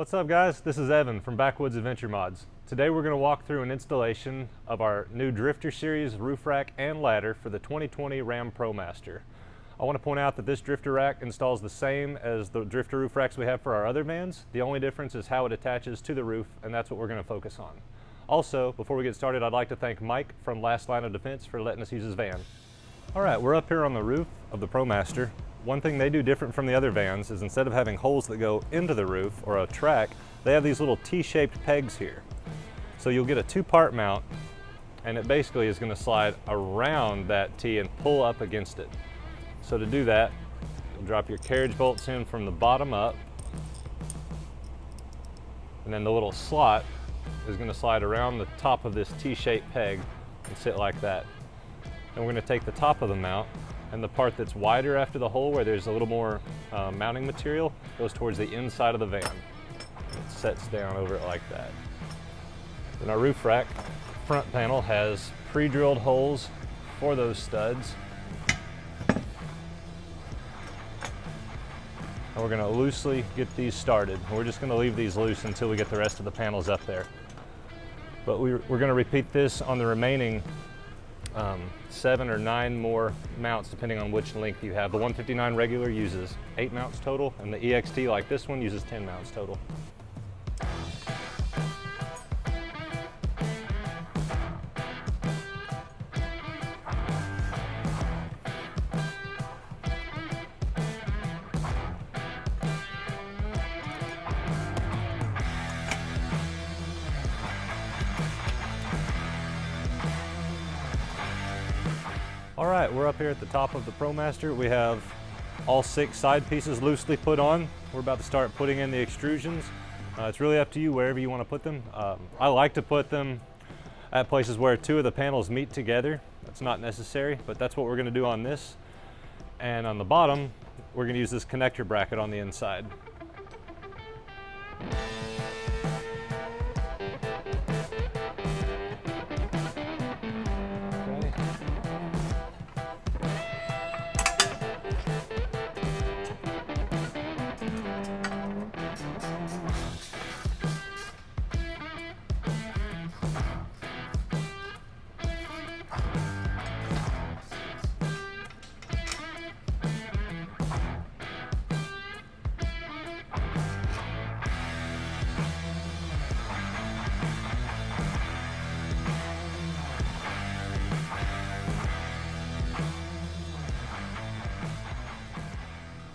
What's up guys, this is Evan from Backwoods Adventure Mods. Today we're going to walk through an installation of our new DRIFTR series roof rack and ladder for the 2020 Ram Promaster. I want to point out that this DRIFTR rack installs the same as the DRIFTR roof racks we have for our other vans. The only difference is how it attaches to the roof, and that's what we're going to focus on. Also, before we get started, I'd like to thank Mike from Last Line of Defense for letting us use his van. Alright, we're up here on the roof of the Promaster. One thing they do different from the other vans is instead of having holes that go into the roof or a track, they have these little T-shaped pegs here. So you'll get a two-part mount, and it basically is going to slide around that T and pull up against it. So to do that, you'll drop your carriage bolts in from the bottom up, and then the little slot is going to slide around the top of this T-shaped peg and sit like that. And we're going to take the top of the mount, and the part that's wider after the hole where there's a little more mounting material goes towards the inside of the van. It sets down over it like that. Then our roof rack front panel has pre-drilled holes for those studs. And we're going to loosely get these started. We're just going to leave these loose until we get the rest of the panels up there. But we're going to repeat this on the remaining 7 or 9 more mounts depending on which length you have. The 159 regular uses 8 mounts total, and the EXT like this one uses 10 mounts total. All right, we're up here at the top of the Promaster. We have all 6 side pieces loosely put on. We're about to start putting in the extrusions. It's really up to you wherever you want to put them. I like to put them at places where 2 of the panels meet together. That's not necessary, but that's what we're going to do on this. And on the bottom, we're going to use this connector bracket on the inside.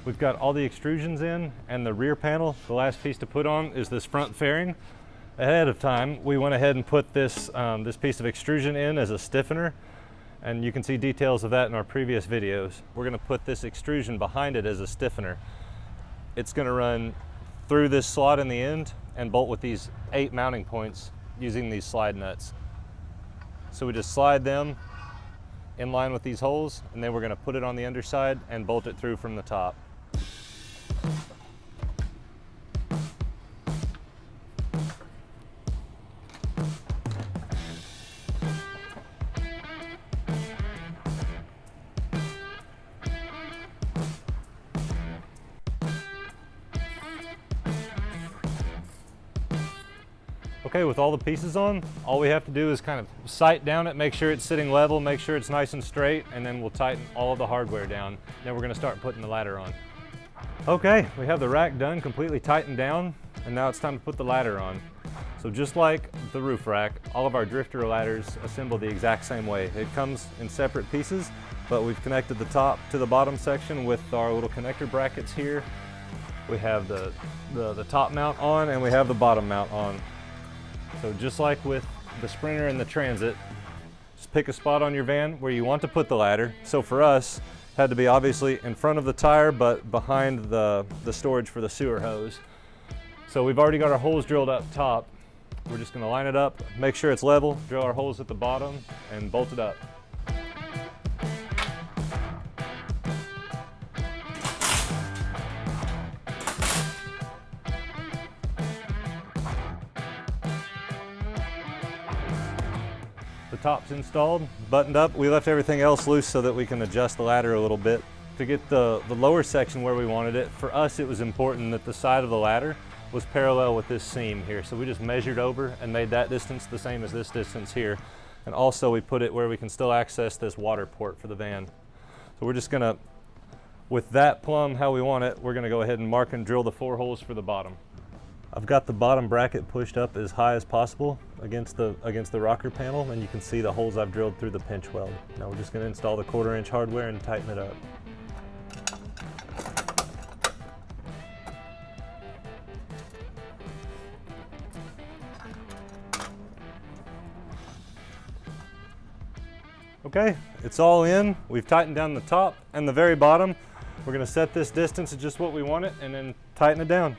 We've got all the extrusions in, and the rear panel, the last piece to put on is this front fairing. Ahead of time, we went ahead and put this, this piece of extrusion in as a stiffener, and you can see details of that in our previous videos. We're going to put this extrusion behind it as a stiffener. It's going to run through this slot in the end and bolt with these 8 mounting points using these slide nuts. So we just slide them in line with these holes, and then we're going to put it on the underside and bolt it through from the top. Okay, with all the pieces on, all we have to do is kind of sight down it, make sure it's sitting level, make sure it's nice and straight, and then we'll tighten all of the hardware down. Then we're going to start putting the ladder on. Okay, we have the rack done, completely tightened down, and now it's time to put the ladder on. So just like the roof rack, all of our DRIFTR ladders assemble the exact same way. It comes in separate pieces, but we've connected the top to the bottom section with our little connector brackets here. We have the top mount on, and we have the bottom mount on. So just like with the Sprinter and the Transit, just pick a spot on your van where you want to put the ladder. So for us, it had to be obviously in front of the tire, but behind the storage for the sewer hose. So we've already got our holes drilled up top. We're just going to line it up, make sure it's level, drill our holes at the bottom, and bolt it up. The top's installed, buttoned up. We left everything else loose so that we can adjust the ladder a little bit. To get the lower section where we wanted it, for us it was important that the side of the ladder was parallel with this seam here. So we just measured over and made that distance the same as this distance here. And also we put it where we can still access this water port for the van. So we're just gonna, with that plumb how we want it, we're gonna go ahead and mark and drill the 4 holes for the bottom. I've got the bottom bracket pushed up as high as possible against the rocker panel, and you can see the holes I've drilled through the pinch weld. Now we're just gonna install the 1/4 inch hardware and tighten it up. Okay, it's all in. We've tightened down the top and the very bottom. We're gonna set this distance at just what we want it and then tighten it down.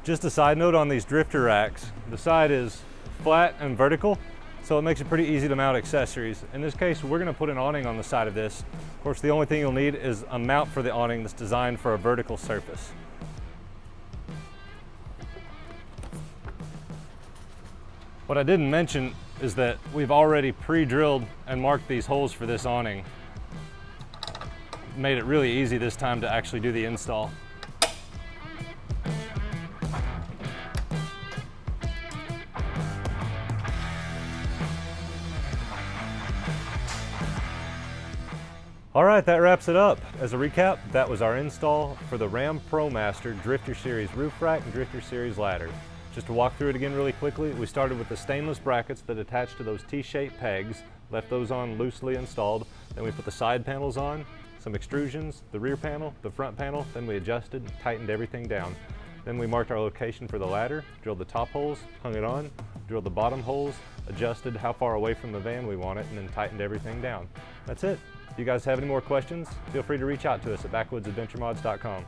Just a side note on these drifter racks, the side is flat and vertical, so it makes it pretty easy to mount accessories. In this case, we're gonna put an awning on the side of this. Of course, the only thing you'll need is a mount for the awning that's designed for a vertical surface. What I didn't mention is that we've already pre-drilled and marked these holes for this awning. Made it really easy this time to actually do the install. All right, that wraps it up. As a recap, that was our install for the Ram Promaster DRIFTR Series roof rack and DRIFTR Series ladder. Just to walk through it again really quickly, we started with the stainless brackets that attach to those T-shaped pegs, left those on loosely installed. Then we put the side panels on, some extrusions, the rear panel, the front panel, then we adjusted and tightened everything down. Then we marked our location for the ladder, drilled the top holes, hung it on, drilled the bottom holes, adjusted how far away from the van we want it, and then tightened everything down. That's it. If you guys have any more questions, feel free to reach out to us at backwoodsadventuremods.com.